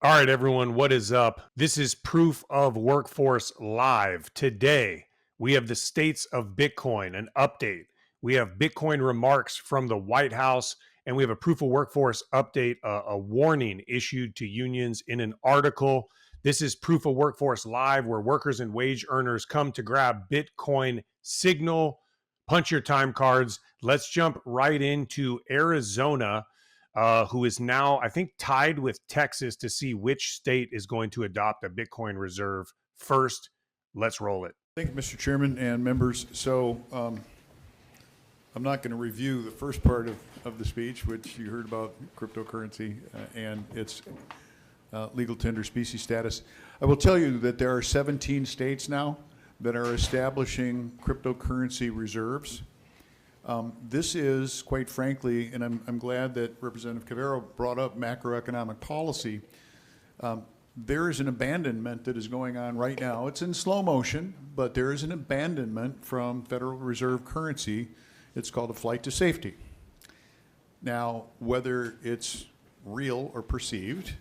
All right, everyone, what is up? This is Proof of Workforce Live. Today, we have the states of Bitcoin, an update. We have Bitcoin remarks from the White House, and we have a Proof of Workforce update, a warning issued to unions in an article. This is Proof of Workforce Live, where workers and wage earners come to grab Bitcoin signal. Punch your time cards. Let's jump right into Arizona, who is now, I think, tied with Texas to see which state is going to adopt a Bitcoin reserve first. Let's roll it. Thank you, Mr. Chairman and members. So I'm not going to review the first part of the speech, which you heard about cryptocurrency and its legal tender species status. I will tell you that there are 17 states now that are establishing cryptocurrency reserves. This is, quite frankly, and I'm glad that Representative Cavero brought up macroeconomic policy. There is an abandonment that is going on right now. It's in slow motion, but there is an abandonment from Federal Reserve currency. It's called a flight to safety. Now, whether it's real or perceived,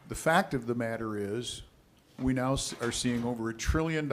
the fact of the matter is we now are seeing over $1 trillion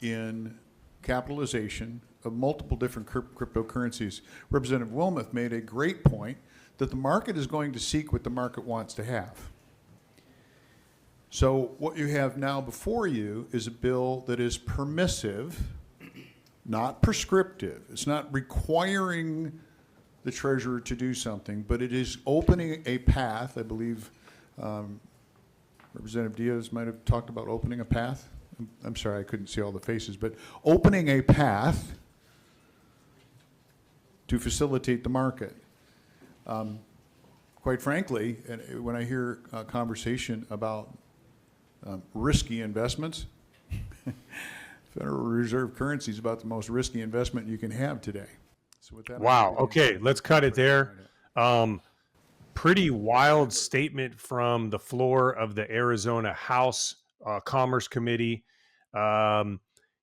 in capitalization of multiple different cryptocurrencies. Representative Wilmoth made a great point that the market is going to seek what the market wants to have. So what you have now before you is a bill that is permissive, not prescriptive. It's not requiring the treasurer to do something, but it is opening a path. I believe Representative Diaz might have talked about opening a path. I'm sorry, I couldn't see all the faces, but opening a path to facilitate the market. Quite frankly, when I hear a conversation about risky investments, Federal Reserve currency is about the most risky investment you can have today. So with that, wow. Okay, let's cut it there. Pretty wild statement from the floor of the Arizona House Commerce Committee.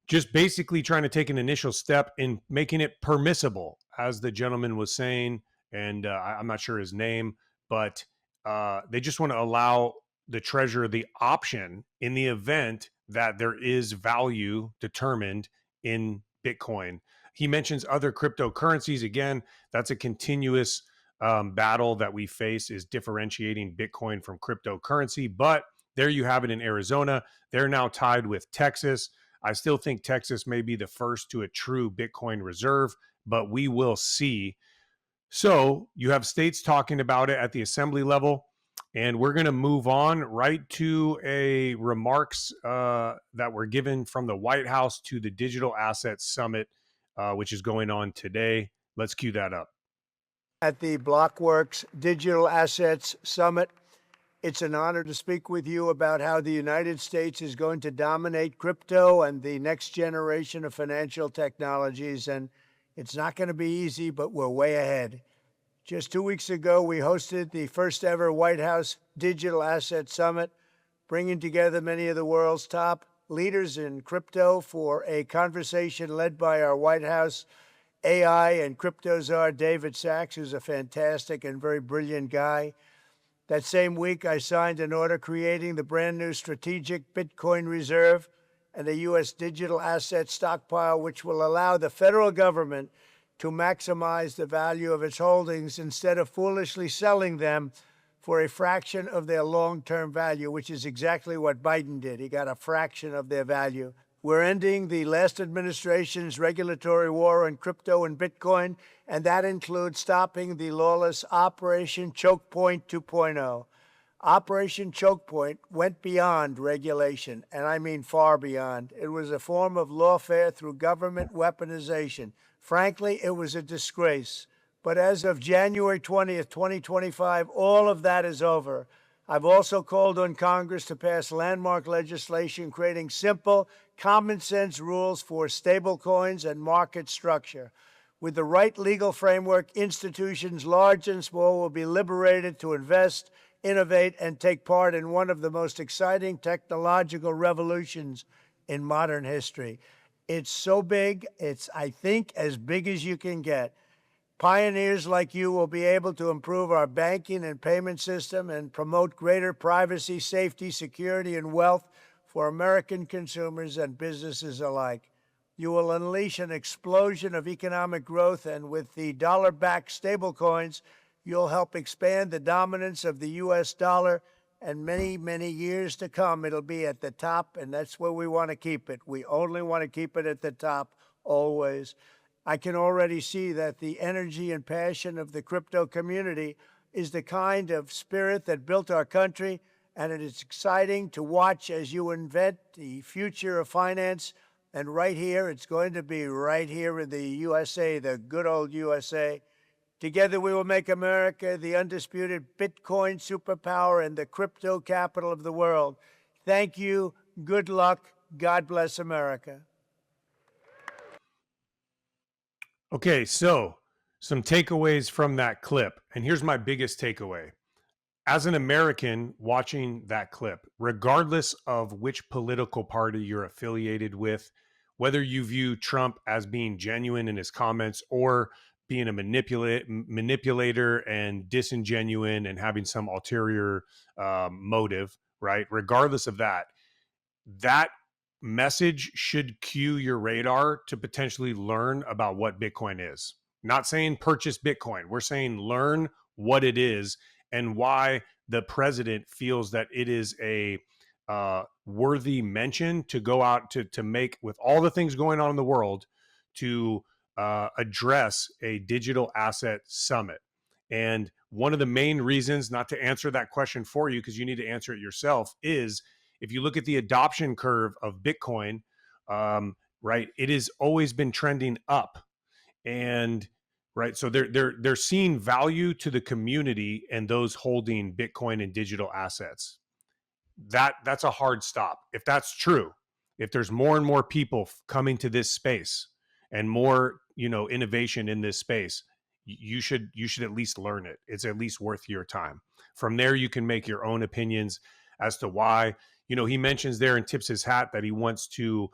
Just basically trying to take an initial step in making it permissible, as the gentleman was saying, and I'm not sure his name, but they just want to allow the treasurer the option in the event that there is value determined in Bitcoin. He mentions other cryptocurrencies. Again, that's a continuous battle that we face, is differentiating Bitcoin from cryptocurrency. But there you have it in Arizona. They're now tied with Texas. I still think Texas may be the first to a true Bitcoin reserve, but we will see. So you have states talking about it at the assembly level, and we're going to move on right to a remarks that were given from the White House to the Digital Assets Summit, which is going on today. Let's cue that up. At the Blockworks Digital Assets Summit, it's an honor to speak with you about how the United States is going to dominate crypto and the next generation of financial technologies. And it's not going to be easy, but we're way ahead. Just 2 weeks ago, we hosted the first ever White House Digital Assets Summit, bringing together many of the world's top leaders in crypto for a conversation led by our White House AI and crypto czar, David Sachs, who's a fantastic and very brilliant guy. That same week, I signed an order creating the brand new strategic Bitcoin reserve and a U.S. digital asset stockpile, which will allow the federal government to maximize the value of its holdings instead of foolishly selling them for a fraction of their long-term value, which is exactly what Biden did. He got a fraction of their value. We're ending the last administration's regulatory war on crypto and Bitcoin, and that includes stopping the lawless Operation Choke Point 2.0. Operation Choke Point went beyond regulation, and I mean far beyond. It was a form of lawfare through government weaponization. Frankly, it was a disgrace. But as of January 20th, 2025, all of that is over. I've also called on Congress to pass landmark legislation creating simple, common-sense rules for stablecoins and market structure. With the right legal framework, institutions large and small will be liberated to invest, innovate, and take part in one of the most exciting technological revolutions in modern history. It's so big, it's, I think, as big as you can get. Pioneers like you will be able to improve our banking and payment system and promote greater privacy, safety, security, and wealth for American consumers and businesses alike. You will unleash an explosion of economic growth, and with the dollar-backed stablecoins, you'll help expand the dominance of the U.S. dollar, and many, many years to come, it'll be at the top, and that's where we want to keep it. We only want to keep it at the top, always. I can already see that the energy and passion of the crypto community is the kind of spirit that built our country, and it is exciting to watch as you invent the future of finance. And right here, it's going to be right here in the USA, the good old USA. Together, we will make America the undisputed Bitcoin superpower and the crypto capital of the world. Thank you. Good luck. God bless America. Okay, so some takeaways from that clip. And here's my biggest takeaway. As an American watching that clip, regardless of which political party you're affiliated with, whether you view Trump as being genuine in his comments or being a manipulator and disingenuine and having some ulterior motive, right? Regardless of that, that message should cue your radar to potentially learn about what Bitcoin is. Not saying purchase Bitcoin. We're saying learn what it is and why the president feels that it is a worthy mention to go out to make, with all the things going on in the world, to address a digital asset summit. And one of the main reasons, not to answer that question for you because you need to answer it yourself, is if you look at the adoption curve of Bitcoin, right, it has always been trending up, and right, so they're seeing value to the community and those holding Bitcoin and digital assets. That's a hard stop. If that's true, if there's more and more people coming to this space and more, innovation in this space, you should at least learn it. It's at least worth your time. From there, you can make your own opinions as to why. He mentions there and tips his hat that he wants to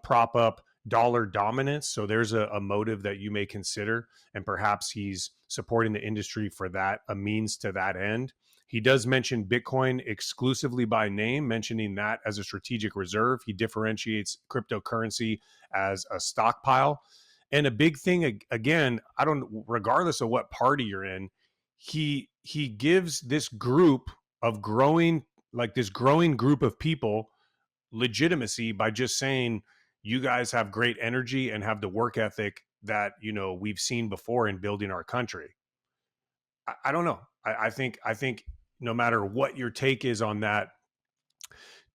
prop up dollar dominance. So there's a motive that you may consider, and perhaps he's supporting the industry for that, a means to that end. He does mention Bitcoin exclusively by name, mentioning that as a strategic reserve. He differentiates cryptocurrency as a stockpile. And a big thing, again, regardless of what party you're in, he gives this group of growing group of people legitimacy by just saying, you guys have great energy and have the work ethic that, we've seen before in building our country. I don't know. I think no matter what your take is on that,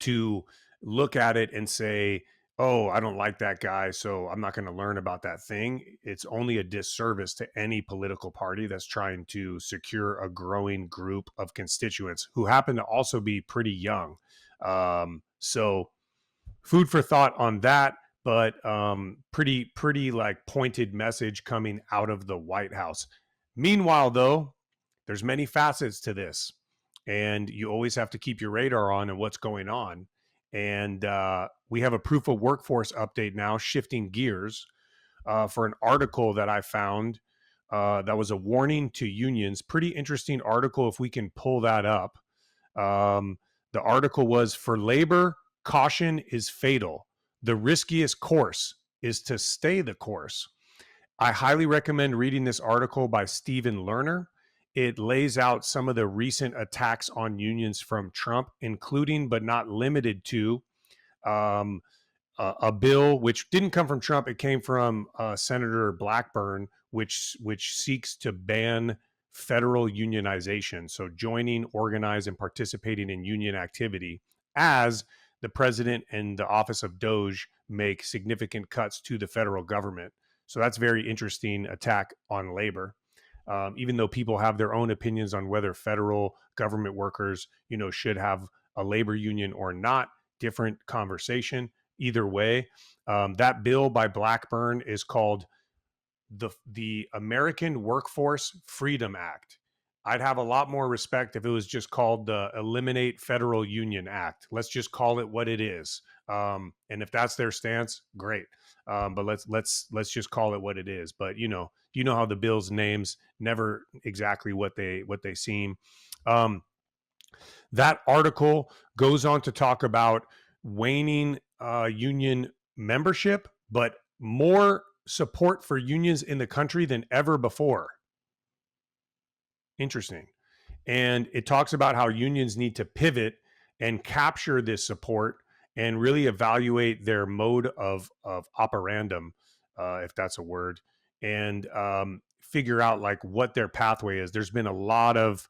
to look at it and say, oh, I don't like that guy, so I'm not going to learn about that thing, it's only a disservice to any political party that's trying to secure a growing group of constituents who happen to also be pretty young. So food for thought on that, but pretty like pointed message coming out of the White House. Meanwhile, though, there's many facets to this, and you always have to keep your radar on and what's going on. And we have a proof of workforce update now, shifting gears for an article that I found that was a warning to unions. Pretty interesting article if we can pull that up. The article was, for labor, caution is fatal. The riskiest course is to stay the course. I highly recommend reading this article by Stephen Lerner. It lays out some of the recent attacks on unions from Trump, including but not limited to a bill which didn't come from Trump. It came from Senator Blackburn, which seeks to ban federal unionization. So joining, organize, and participating in union activity, as the president and the office of Doge make significant cuts to the federal government. So that's very interesting attack on labor. Even though people have their own opinions on whether federal government workers, should have a labor union or not, different conversation. Either way, that bill by Blackburn is called the American Workforce Freedom Act. I'd have a lot more respect if it was just called the Eliminate Federal Union Act. Let's just call it what it is. And if that's their stance, great. But let's just call it what it is. But you know how the bill's names never exactly what they seem. Um, that article goes on to talk about waning union membership, but more support for unions in the country than ever before. Interesting. And it talks about how unions need to pivot and capture this support and really evaluate their mode of operandum, if that's a word, and figure out like what their pathway is. There's been a lot of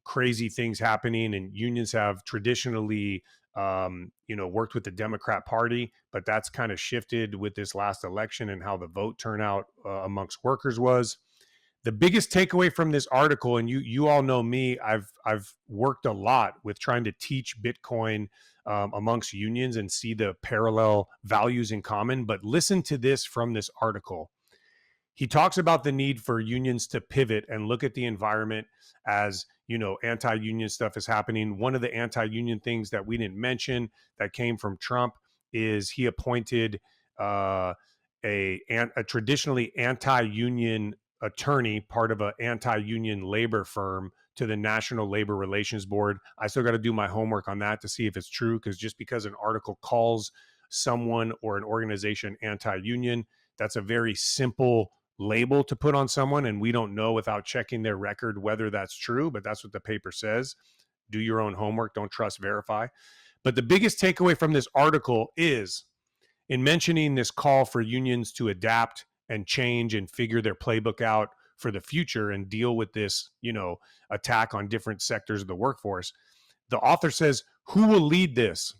crazy things happening, and unions have traditionally worked with the Democrat Party, but that's kind of shifted with this last election and how the vote turnout amongst workers was. The biggest takeaway from this article, and you all know me, I've worked a lot with trying to teach Bitcoin amongst unions and see the parallel values in common. But listen to this from this article. He talks about the need for unions to pivot and look at the environment as, anti-union stuff is happening. One of the anti-union things that we didn't mention that came from Trump is he appointed a traditionally anti-union attorney, part of an anti-union labor firm, to the National Labor Relations Board. I still got to do my homework on that to see if it's true, because just because an article calls someone or an organization anti-union, that's a very simple label to put on someone, and we don't know without checking their record whether that's true, but that's what the paper says. Do your own homework, don't trust, verify. But the biggest takeaway from this article is, in mentioning this call for unions to adapt and change and figure their playbook out for the future and deal with this, attack on different sectors of the workforce, the author says, who will lead this?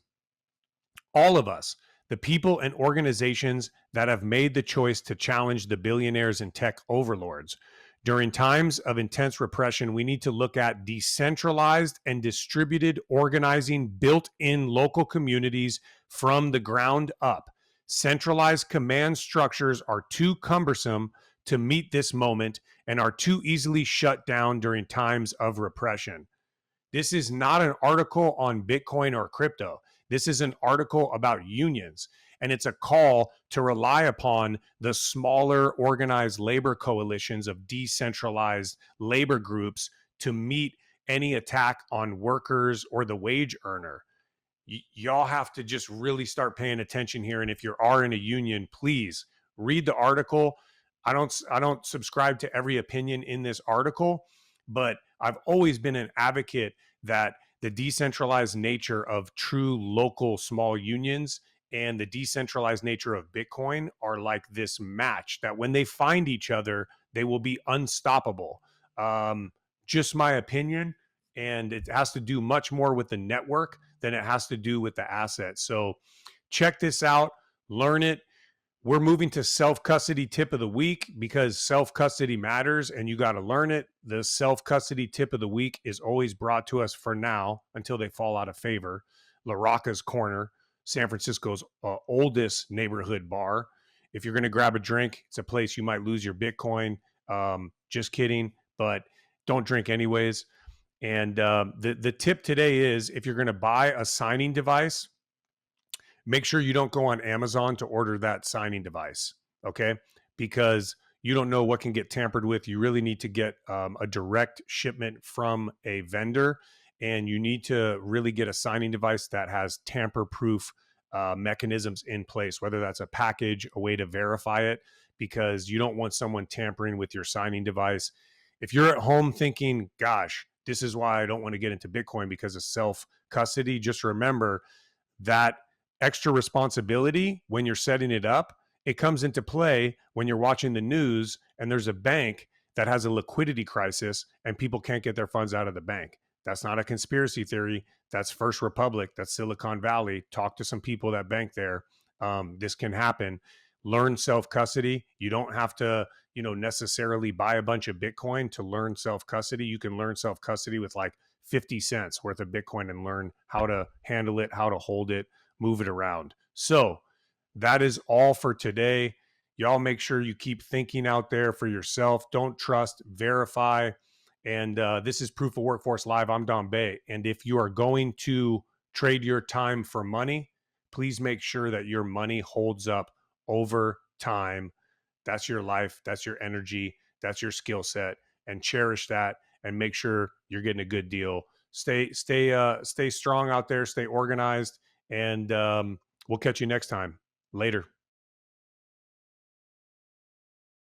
All of us, the people and organizations that have made the choice to challenge the billionaires and tech overlords. During times of intense repression, we need to look at decentralized and distributed organizing built in local communities from the ground up. Centralized command structures are too cumbersome to meet this moment and are too easily shut down during times of repression. This is not an article on Bitcoin or crypto. This is an article about unions, and it's a call to rely upon the smaller organized labor coalitions of decentralized labor groups to meet any attack on workers or the wage earner. Y'all have to just really start paying attention here. And if you are in a union, please read the article. I don't subscribe to every opinion in this article, but I've always been an advocate that the decentralized nature of true local small unions and the decentralized nature of Bitcoin are like this match that when they find each other, they will be unstoppable. Just my opinion. And it has to do much more with the network than it has to do with the asset. So check this out, learn it. We're moving to self-custody tip of the week because self-custody matters and you got to learn it. The self-custody tip of the week is always brought to us for now until they fall out of favor. La Rocca's Corner, San Francisco's oldest neighborhood bar. If you're going to grab a drink, it's a place you might lose your Bitcoin. Just kidding, but don't drink anyways. And the tip today is, if you're going to buy a signing device, make sure you don't go on Amazon to order that signing device, okay? Because you don't know what can get tampered with. You really need to get a direct shipment from a vendor, and you need to really get a signing device that has tamper-proof mechanisms in place, whether that's a package, a way to verify it, because you don't want someone tampering with your signing device. If you're at home thinking, gosh, this is why I don't want to get into Bitcoin because of self-custody, just remember that extra responsibility when you're setting it up, it comes into play when you're watching the news and there's a bank that has a liquidity crisis and people can't get their funds out of the bank. That's not a conspiracy theory. That's First Republic. That's Silicon Valley. Talk to some people that bank there. This can happen. Learn self-custody. You don't have to, necessarily buy a bunch of Bitcoin to learn self-custody. You can learn self-custody with like 50 cents worth of Bitcoin and learn how to handle it, how to hold it, move it around. So that is all for today. Y'all make sure you keep thinking out there for yourself. Don't trust, verify, And this is Proof of Workforce Live. I'm Don Bay. And if you are going to trade your time for money, please make sure that your money holds up over time. That's your life. That's your energy. That's your skill set. And cherish that and make sure you're getting a good deal. Stay strong out there. Stay organized. And we'll catch you next time. Later.